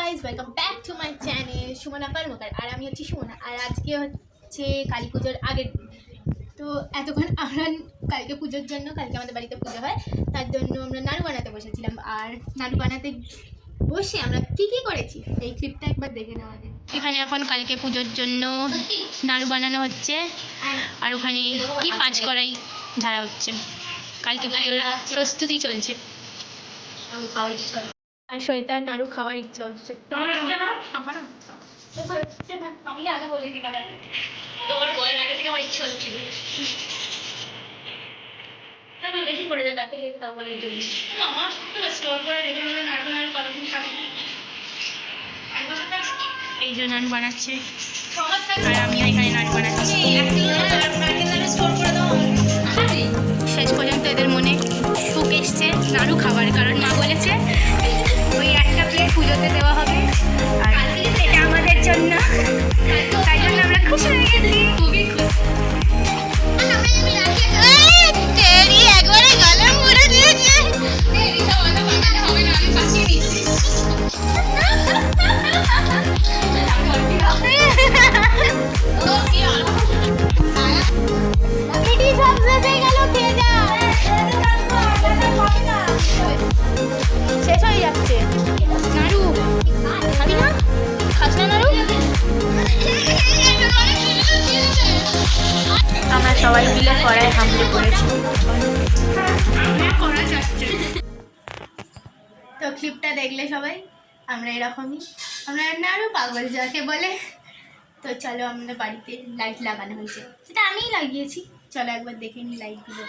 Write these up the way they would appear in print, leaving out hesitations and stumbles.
Guys, welcome back to my channel Sumana Karmakar. আর আমি হচ্ছি সুমনা। আর আজকে হচ্ছে কালী পুজোর আগের দিন। তো এতক্ষণ আমরা কালকে পুজোর জন্য, কালকে আমাদের বাড়িতে পুজো হয়, তার জন্য আমরা নাড়ু বানাতে বসেছিলাম। আর নাড়ু বানাতে বসে আমরা কী কী করেছি এই ক্লিপটা একবার দেখে নেওয়া যায়। এখানে এখন কালকে পুজোর জন্য নাড়ু বানানো হচ্ছে, আর ওখানে কি 5 কড়াই ধারা হচ্ছে। কালকে পুজোর প্রস্তুতি চলছে। আর শৈতার নাড়ু খাওয়ার ইচ্ছা হচ্ছে। আমি আগে বলেছি তোমার বয়ের আগে থেকে আমার ইচ্ছা হচ্ছিল বেশি করে যায় তাকে তারপরে আমার স্টোর করে রেখে নাড়ু নাড়ু কতদিন খাবে। এই জন্য নাড়ু বানাচ্ছে আর আমি এখানে নাড়ু বানাচ্ছি। শেষ পর্যন্ত এদের মনে সুখ এসছে নাড়ু খাবার, কারণ মা বলেছে ওই একটা প্লেট পুজোতে দেওয়া হবে আর এটা আমাদের জন্য, তাই জন্য আমরা খুশি হয়ে গেছি, খুবই খুশি। শেষ হয়ে যাচ্ছে নাড়ু, খাবি না? খাস না নাড়ু? আমরা সবাই মিলে কড়াই হামলে পড়েছি। তো ক্লিপটা দেখলে সবাই আমরা এরকমই, আমরা নাড়ু পাগল যাকে বলে। তো চলো, আমাদের বাড়িতে লাইট লাগানো হয়েছে, সেটা আমিই লাগিয়েছি। চলো একবার দেখে নিই লাইটগুলো।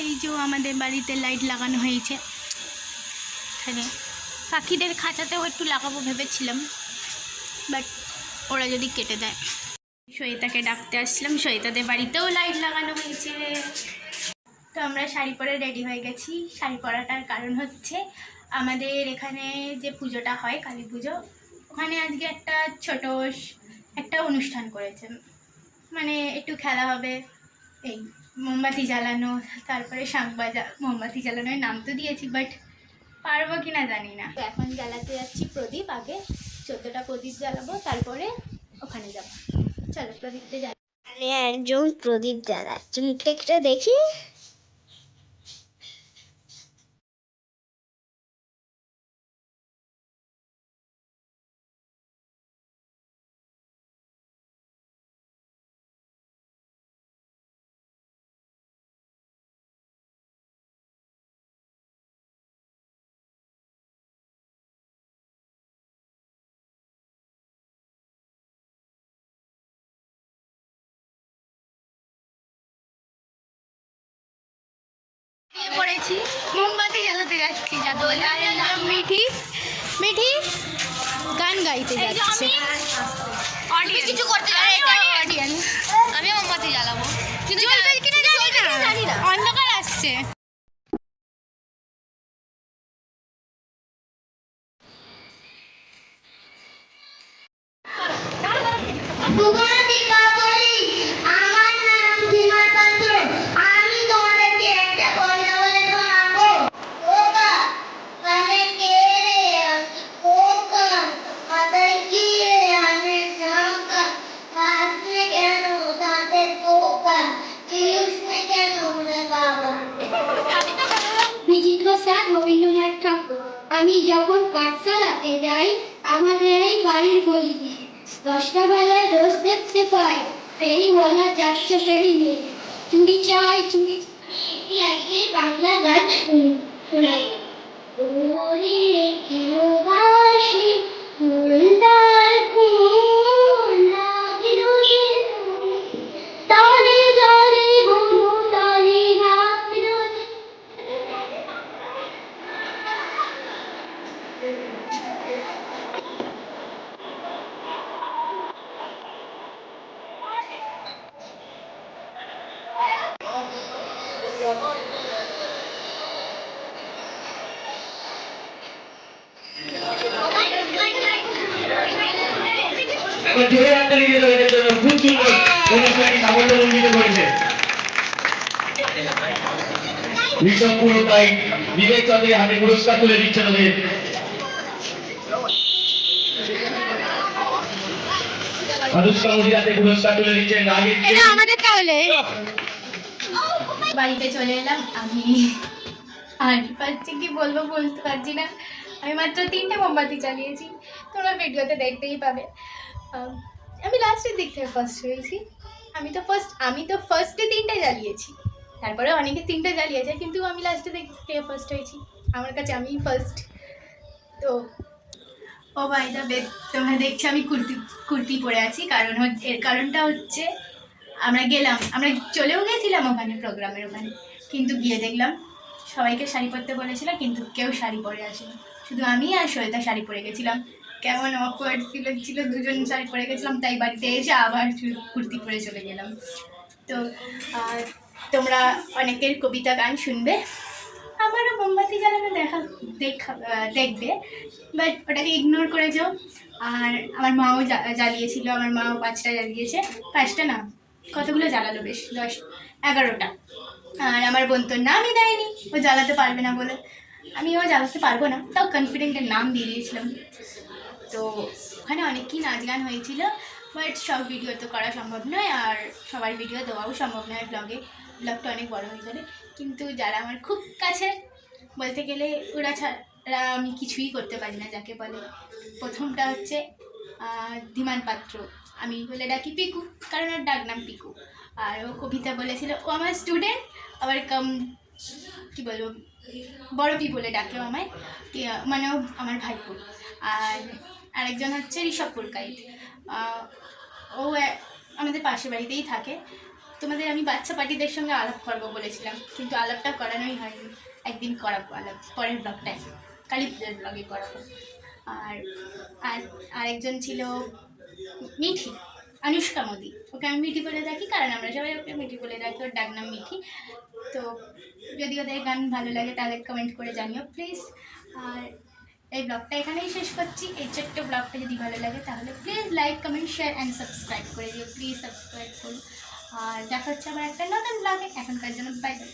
এই যে আমাদের বাড়িতে লাইট লাগানো হয়েছে। এখানে পাখিদের খাঁচাতেও একটু লাগাবো ভেবেছিলাম, বাট ওরা যদি কেটে দেয়। সৈতাকে ডাকতে আসলাম, সৈতাদের বাড়িতেও লাইট লাগানো হয়েছে। তো আমরা শাড়ি পরে রেডি হয়ে গেছি। শাড়ি পরাটার কারণ হচ্ছে আমাদের এখানে যে পুজোটা হয় কালী পুজো, ওখানে আজকে একটা অনুষ্ঠান করেছে, মানে একটু খেলা হবে, এই মোমবাতি জ্বালানো, তারপরে শাঁখ বাজা। মোমবাতি জ্বালানোর নাম তো দিয়েছি, বাট পারবো কি না জানি না। তো এখন জ্বালাতে যাচ্ছি প্রদীপ। আগে 14টা প্রদীপ জ্বালাবো, তারপরে ওখানে যাবো। চলো প্রদীপটা জ্বালা। একজন প্রদীপ জ্বালাচ্ছে, মুখটা দেখি। পড়েছি, মোমবাতি জ্বালাতে যাচ্ছি। মিঠি মিঠি গান গাইতে যাচ্ছে। কিছু করতে অডিয়েন্স, আমি মোমবাতি জ্বালাবো, কিন্তু জানি না, অন্ধকার আসছে। আমি যখন পাঠশালাতে যাই, আমাদের এই বাড়ির গলিতে 10টা বেলায় রোজ দেখতে পাই এই বলা 400 ফেরি নেই। চুরি চাই চুরি, বাংলা গান শোনাই। জোরে হাততালি দিয়ে দাও এদের জন্য। খুব সুন্দর অনুষ্ঠানটি সাফল্যমণ্ডিত করেছে। ঋষভ পুরো তাই বিবেক চৌধুরী হাতে পুরস্কার তুলে দিচ্ছেন ওদের। অনুষ্কা মোদী হাতে পুরস্কার তুলে দিচ্ছেন আগে। এটা আমাদের তাহলে বাড়িতে চলে এলাম আমি। আর পাচ্ছি কি বলবো বলতে পারছি না। আমি মাত্র 3টে মোমবাতি চালিয়েছি, তোমরা ভিডিওতে দেখতেই পাবে। আমি লাস্টের দিক থেকে ফার্স্ট হয়েছি। আমি তো ফার্স্টে 3টে জ্বালিয়েছি, তারপরে অনেকে 3টে জ্বালিয়েছে, কিন্তু আমি লাস্টের দিক থেকে ফার্স্ট হয়েছি। আমার কাছে আমিই ফার্স্ট। তো ও ভাই তবে তোমরা দেখছি আমি কুর্তি পরে আছি, এর কারণটা হচ্ছে আমরা চলেও গেছিলাম ওখানে প্রোগ্রামের ওখানে, কিন্তু গিয়ে দেখলাম সবাইকে শাড়ি পরতে বলেছিল, কিন্তু কেউ শাড়ি পরে আসেনি, শুধু আমি আর শ্বেতা শাড়ি পরে গেছিলাম। কেমন অকওয়ার্ড ফিল হচ্ছিল, দুজন শাড়ি পরে গেছিলাম, তাই বাড়িতে এসে আবার কুর্তি পরে চলে গেলাম। তো তোমরা অনেকের কবিতা গান শুনবে, আমারও মোমবাতি জ্বালানো দেখবে, বাট ওটাকে ইগনোর করে যাও। আর আমার মাও জ্বালিয়েছিল, আমার মাও 5টা জ্বালিয়েছে, 5টা না কতগুলো জ্বালালো, বেশ 10-11টা। আর আমার বোন তো নামই দেয়নি, ও জ্বালাতে পারবে না বলে। আমিও জ্বালাতে পারবো না, তাও কনফিডেন্টের নাম দিয়ে দিয়েছিলাম। তো ওখানে অনেকই নাচ গান হয়েছিল, বাট সব ভিডিও তো করা সম্ভব নয়, আর সবার ভিডিও দেওয়াও সম্ভব নয় ব্লগটা অনেক বড় হয়ে যাবে। কিন্তু যারা আমার খুব কাছের, বলতে গেলে ওরা ছাড়া আমি কিছুই করতে পারি না, যাকে বলে। প্রথমটা হচ্ছে ধীমান পাত্র, আমি বলে ডাকি পিকু, কারণ ওর ডাক নাম পিকু। আর ও কবিতা বলেছিল, ও আমার স্টুডেন্ট, আবার কী বলবো বড় পি বলে ডাকেও আমায়, মানে ও আমার ভাইপো। আর আরেকজন হচ্ছে ঋষভ পুরকাইত, ও আমাদের পাশের বাড়িতেই থাকে। তোমাদের আমি বাচ্চা পার্টিদের সঙ্গে আলাপ করবো বলেছিলাম, কিন্তু আলাপটা করানোই হয়নি। একদিন করাবো আলাপ, পরের ব্লগটায়, কালী পূজার ব্লগে করাবো। আর আরেকজন ছিল মিঠি, অনুষ্কা মোদী, ওকে আমি মিঠি বলে ডাকি, কারণ আমরা সবাই ওকে মিঠি বলে ডাকি, ওর ডাক নাম মিঠি। তো যদি ওদের গান ভালো লাগে তাহলে কমেন্ট করে জানিও প্লিজ। আর এই ব্লগটা এখানেই শেষ করছি। এই ছোট্ট ব্লগটা যদি ভালো লাগে তাহলে please like, comment, share and subscribe করে দিও, প্লিজ সাবস্ক্রাইব করো। আর দেখা হচ্ছে আমার একটা নতুন ব্লগে, এখনকার জন্য বাই বাই।